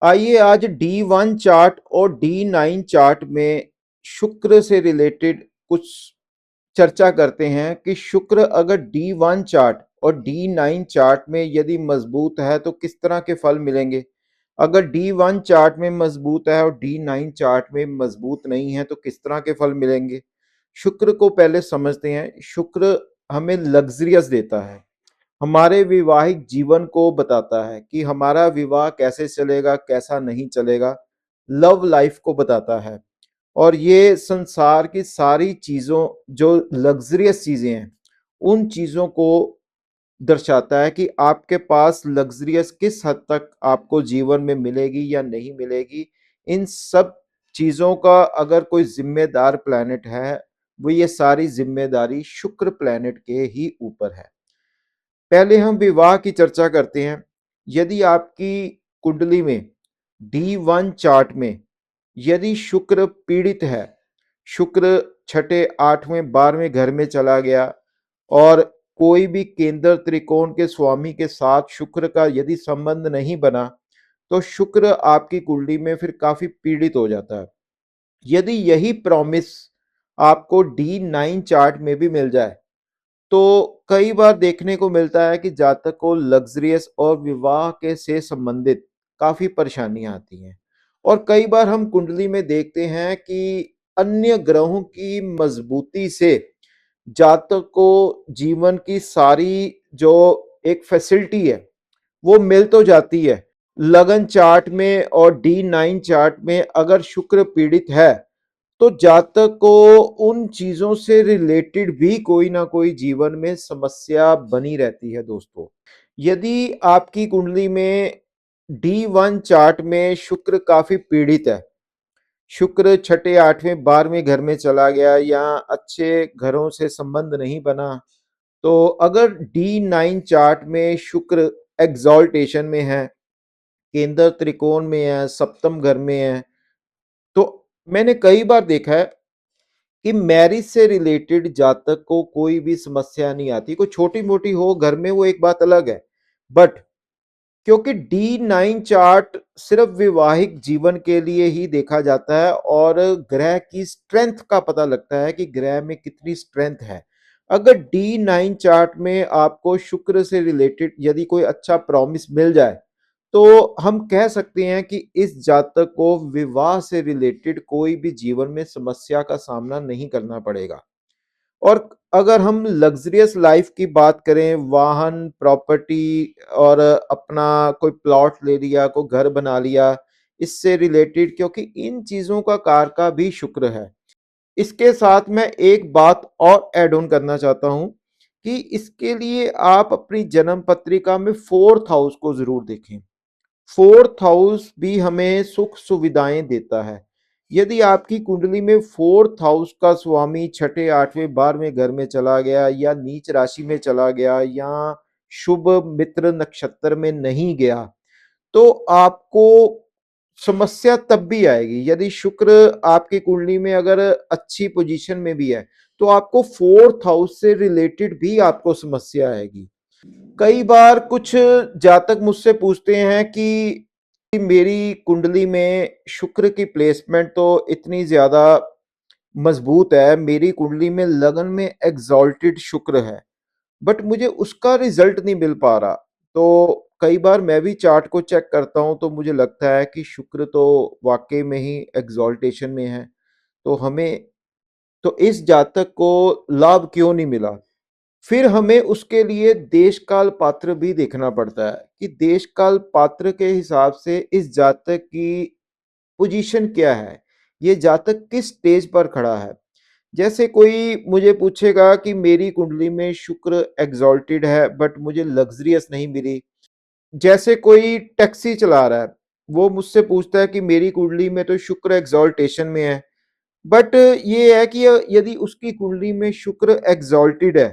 आइए आज D1 chart और D9 चार्ट में शुक्र से रिलेटेड कुछ चर्चा करते हैं कि शुक्र अगर D1 चार्ट और D9 चार्ट में यदि मजबूत है तो किस तरह के फल मिलेंगे। अगर D1 चार्ट में मजबूत है और D9 चार्ट में मजबूत नहीं है तो किस तरह के फल मिलेंगे। शुक्र को पहले समझते हैं। शुक्र हमें लग्जरियस देता है, हमारे वैवाहिक जीवन को बताता है कि हमारा विवाह कैसे चलेगा, कैसा नहीं चलेगा, लव लाइफ को बताता है। और ये संसार की सारी चीज़ों जो लग्ज़रियस चीज़ें हैं, उन चीज़ों को दर्शाता है कि आपके पास लग्ज़रियस किस हद तक आपको जीवन में मिलेगी या नहीं मिलेगी। इन सब चीज़ों का अगर कोई ज़िम्मेदार प्लैनेट है, वो ये सारी ज़िम्मेदारी शुक्र प्लैनेट के ही ऊपर है। पहले हम विवाह की चर्चा करते हैं। यदि आपकी कुंडली में D1 चार्ट में यदि शुक्र पीड़ित है, शुक्र छठे, 8वें, 12वें घर में चला गया और कोई भी केंद्र त्रिकोण के स्वामी के साथ शुक्र का यदि संबंध नहीं बना, तो शुक्र आपकी कुंडली में फिर काफी पीड़ित हो जाता है। यदि यही प्रॉमिस आपको D9 चार्ट में भी मिल जाए, तो कई बार देखने को मिलता है कि जातक को लग्जरियस और विवाह के से संबंधित काफी परेशानियां आती हैं। और कई बार हम कुंडली में देखते हैं कि अन्य ग्रहों की मजबूती से जातक को जीवन की सारी जो एक फैसिलिटी है वो मिल तो जाती है। लगन चार्ट में और D9 चार्ट में अगर शुक्र पीड़ित है तो जातक को उन चीजों से रिलेटेड भी कोई ना कोई जीवन में समस्या बनी रहती है दोस्तों। यदि आपकी कुंडली में D1 चार्ट में शुक्र काफी पीड़ित है, शुक्र छठे, 8वें, 12वें घर में चला गया या अच्छे घरों से संबंध नहीं बना, तो अगर D9 चार्ट में शुक्र एग्जॉल्टेशन में है, केंद्र त्रिकोण में है, सप्तम घर में है, तो मैंने कई बार देखा है कि मैरिज से रिलेटेड जातक को कोई भी समस्या नहीं आती। कोई छोटी मोटी हो घर में वो एक बात अलग है, बट क्योंकि D9 चार्ट सिर्फ वैवाहिक जीवन के लिए ही देखा जाता है और ग्रह की स्ट्रेंथ का पता लगता है कि ग्रह में कितनी स्ट्रेंथ है। अगर D9 चार्ट में आपको शुक्र से रिलेटेड यदि कोई अच्छा प्रॉमिस मिल जाए, तो हम कह सकते हैं कि इस जातक को विवाह से रिलेटेड कोई भी जीवन में समस्या का सामना नहीं करना पड़ेगा। और अगर हम लग्जरियस लाइफ की बात करें, वाहन, प्रॉपर्टी और अपना कोई प्लॉट ले लिया, कोई घर बना लिया, इससे रिलेटेड, क्योंकि इन चीज़ों का कारका भी शुक्र है। इसके साथ मैं एक बात और ऐड ऑन करना चाहता हूँ कि इसके लिए आप अपनी जन्म पत्रिका में 4th हाउस को ज़रूर देखें। 4th हाउस भी हमें सुख सुविधाएं देता है। यदि आपकी कुंडली में 4th हाउस का स्वामी छठे, 8वें, 12वें घर में चला गया या नीच राशि में चला गया या शुभ मित्र नक्षत्र में नहीं गया, तो आपको समस्या तब भी आएगी। यदि शुक्र आपकी कुंडली में अगर अच्छी पोजीशन में भी है, तो आपको 4th हाउस से रिलेटेड भी आपको समस्या आएगी। कई बार कुछ जातक मुझसे पूछते हैं कि मेरी कुंडली में शुक्र की प्लेसमेंट तो इतनी ज्यादा मजबूत है, मेरी कुंडली में लगन में एग्जॉल्टेड शुक्र है, बट मुझे उसका रिजल्ट नहीं मिल पा रहा। तो कई बार मैं भी चार्ट को चेक करता हूं तो मुझे लगता है कि शुक्र तो वाकई में ही एग्जॉल्टेशन में है, तो हमें, तो इस जातक को लाभ क्यों नहीं मिला। फिर हमें उसके लिए देश काल पात्र भी देखना पड़ता है कि देश काल पात्र के हिसाब से इस जातक की पोजीशन क्या है, ये जातक किस स्टेज पर खड़ा है। जैसे कोई मुझे पूछेगा कि मेरी कुंडली में शुक्र एग्जॉल्टेड है बट मुझे लग्जरियस नहीं मिली। जैसे कोई टैक्सी चला रहा है, वो मुझसे पूछता है कि मेरी कुंडली में तो शुक्र एग्जॉल्टेशन में है, बट ये है कि यदि उसकी कुंडली में शुक्र एग्जॉल्टेड है,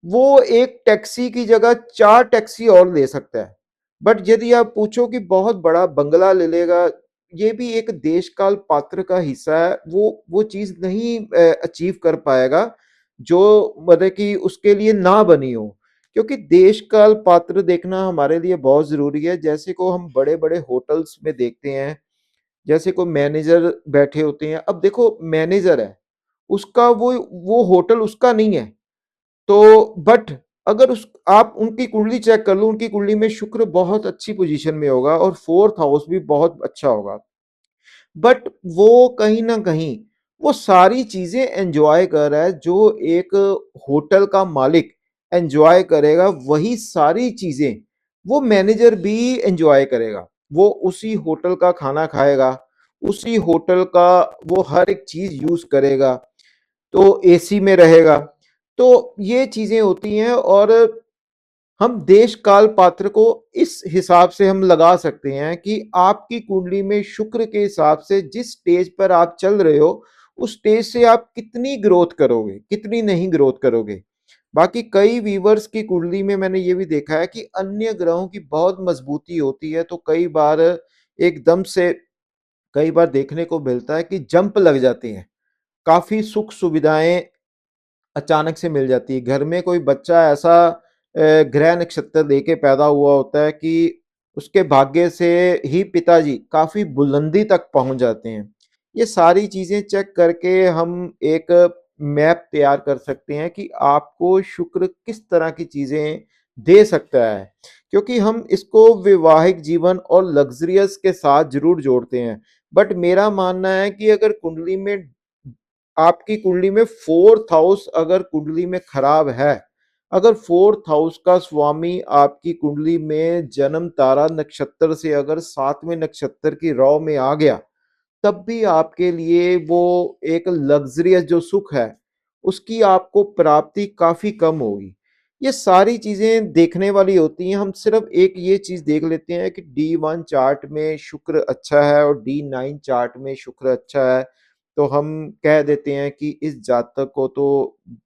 वो एक टैक्सी की जगह 4 टैक्सी और ले सकता है। बट यदि आप पूछो कि बहुत बड़ा बंगला ले लेगा, ये भी एक देश काल पात्र का हिस्सा है, वो चीज़ नहीं अचीव कर पाएगा जो मतलब कि उसके लिए ना बनी हो। क्योंकि देश काल पात्र देखना हमारे लिए बहुत ज़रूरी है। जैसे को हम बड़े-बड़े होटल्स में देखते हैं, जैसे कोई मैनेजर बैठे होते हैं। अब देखो मैनेजर है, उसका वो होटल उसका नहीं है। तो बट अगर उस आप उनकी कुंडली चेक कर लो, उनकी कुंडली में शुक्र बहुत अच्छी पोजीशन में होगा और 4th हाउस भी बहुत अच्छा होगा। बट वो कहीं न कहीं वो सारी चीज़ें एन्जॉय कर रहा है, जो एक होटल का मालिक एन्जॉय करेगा, वही सारी चीज़ें वो मैनेजर भी एन्जॉय करेगा। वो उसी होटल का खाना खाएगा, उसी होटल का वो हर एक चीज़ यूज़ करेगा, तो एसी में रहेगा। तो ये चीज़ें होती हैं और हम देश काल पात्र को इस हिसाब से हम लगा सकते हैं कि आपकी कुंडली में शुक्र के हिसाब से जिस स्टेज पर आप चल रहे हो, उस स्टेज से आप कितनी ग्रोथ करोगे, कितनी नहीं ग्रोथ करोगे। बाकी कई वीवर्स की कुंडली में मैंने ये भी देखा है कि अन्य ग्रहों की बहुत मजबूती होती है, तो कई बार एकदम से कई बार देखने को मिलता है कि जंप लग जाते हैं। काफ़ी सुख सुविधाएँ अचानक से मिल जाती है। घर में कोई बच्चा ऐसा ग्रह नक्षत्र लेके पैदा हुआ होता है कि उसके भाग्य से ही पिताजी काफ़ी बुलंदी तक पहुँच जाते हैं। ये सारी चीज़ें चेक करके हम एक मैप तैयार कर सकते हैं कि आपको शुक्र किस तरह की चीज़ें दे सकता है। क्योंकि हम इसको वैवाहिक जीवन और लग्ज़रियस के साथ ज़रूर जोड़ते हैं। बट मेरा मानना है कि अगर कुंडली में आपकी कुंडली में 4th हाउस अगर कुंडली में खराब है, अगर 4th हाउस का स्वामी आपकी कुंडली में जन्म तारा नक्षत्र से अगर 7वें नक्षत्र की रौ में आ गया, तब भी आपके लिए वो एक लग्ज़रियस जो सुख है, उसकी आपको प्राप्ति काफ़ी कम होगी। ये सारी चीज़ें देखने वाली होती हैं, हम सिर्फ़ एक ये चीज़ देख लेते हैं कि D1 चार्ट में शुक्र अच्छा है और D9 चार्ट में शुक्र अच्छा है, तो हम कह देते हैं कि इस जातक को तो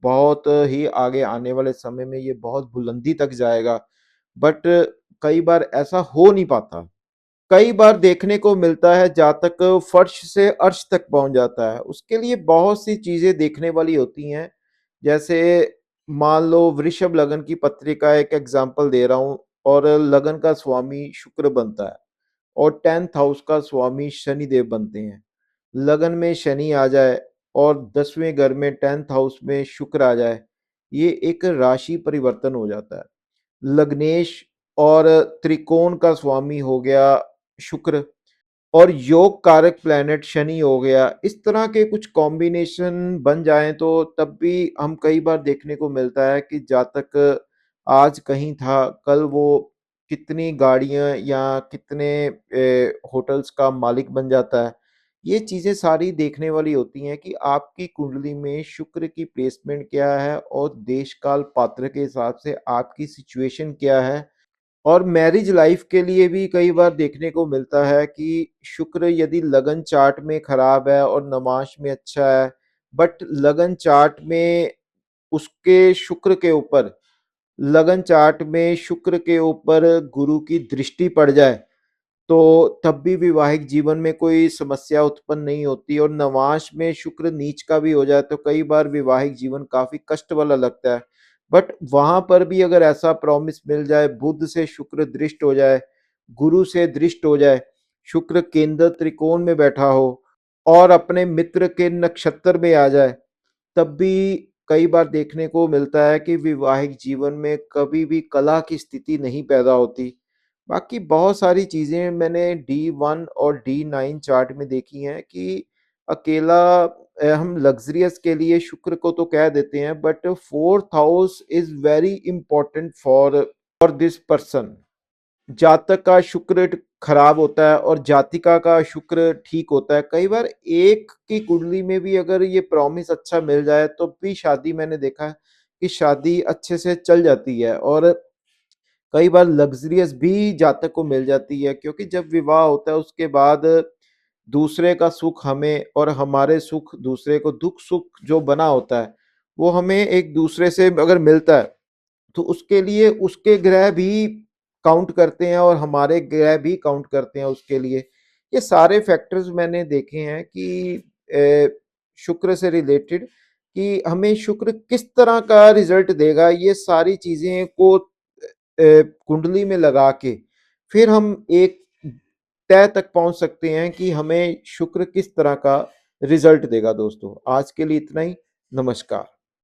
बहुत ही आगे आने वाले समय में ये बहुत बुलंदी तक जाएगा। बट कई बार ऐसा हो नहीं पाता। कई बार देखने को मिलता है जातक फर्श से अर्श तक पहुँच जाता है। उसके लिए बहुत सी चीज़ें देखने वाली होती हैं। जैसे मान लो वृषभ लग्न की पत्रिका एक एग्ज़ाम्पल दे रहा हूँ और लग्न का स्वामी शुक्र बनता है और 10th हाउस का स्वामी शनिदेव बनते हैं। लगन में शनि आ जाए और 10वें घर में 10th हाउस में शुक्र आ जाए, ये एक राशि परिवर्तन हो जाता है। लग्नेश और त्रिकोण का स्वामी हो गया शुक्र और योग कारक प्लैनेट शनि हो गया। इस तरह के कुछ कॉम्बिनेशन बन जाएँ तो तब भी हम कई बार देखने को मिलता है कि जातक आज कहीं था, कल वो कितनी गाड़ियाँ या कितने होटल्स का मालिक बन जाता है। ये चीज़ें सारी देखने वाली होती हैं कि आपकी कुंडली में शुक्र की प्लेसमेंट क्या है और देश काल पात्र के हिसाब से आपकी सिचुएशन क्या है। और मैरिज लाइफ के लिए भी कई बार देखने को मिलता है कि शुक्र यदि लगन चार्ट में खराब है और नमाज में अच्छा है, बट लगन चार्ट में उसके शुक्र के ऊपर लगन चार्ट में शुक्र के ऊपर गुरु की दृष्टि पड़ जाए, तो तब भी वैवाहिक जीवन में कोई समस्या उत्पन्न नहीं होती और नवांश में शुक्र नीच का भी हो जाए तो कई बार वैवाहिक जीवन काफ़ी कष्ट वाला लगता है। बट वहाँ पर भी अगर ऐसा प्रॉमिस मिल जाए, बुध से शुक्र दृष्ट हो जाए, गुरु से दृष्ट हो जाए, शुक्र केंद्र त्रिकोण में बैठा हो और अपने मित्र के नक्षत्र में आ जाए, तब भी कई बार देखने को मिलता है कि वैवाहिक जीवन में कभी भी कलह की स्थिति नहीं पैदा होती। बाकी बहुत सारी चीज़ें मैंने D1 और D9 चार्ट में देखी हैं कि अकेला हम लग्ज़रियस के लिए शुक्र को तो कह देते हैं but 4th house is very important for this person. जातक का शुक्र खराब होता है और जातिका का शुक्र ठीक होता है। कई बार एक की कुंडली में भी अगर ये प्रॉमिस अच्छा मिल जाए तो भी शादी मैंने देखा है कि शादी अच्छे से चल जाती है और कई बार लग्ज़रियस भी जातक को मिल जाती है क्योंकि जब विवाह होता है उसके बाद दूसरे का सुख हमें और हमारे सुख दूसरे को, दुख-सुख जो बना होता है, वो हमें एक-दूसरे से अगर मिलता है तो उसके लिए उसके ग्रह भी काउंट करते हैं और हमारे ग्रह भी काउंट करते हैं उसके लिए। ये सारे फैक्टर्स मैंने देखे हैं कि शुक्र से रिलेटेड कि हमें शुक्र किस तरह का रिजल्ट देगा, ये सारी चीज़ें को कुंडली में लगा के फिर हम एक तय तक पहुंच सकते हैं कि हमें शुक्र किस तरह का रिजल्ट देगा। दोस्तों आज के लिए इतना ही। नमस्कार।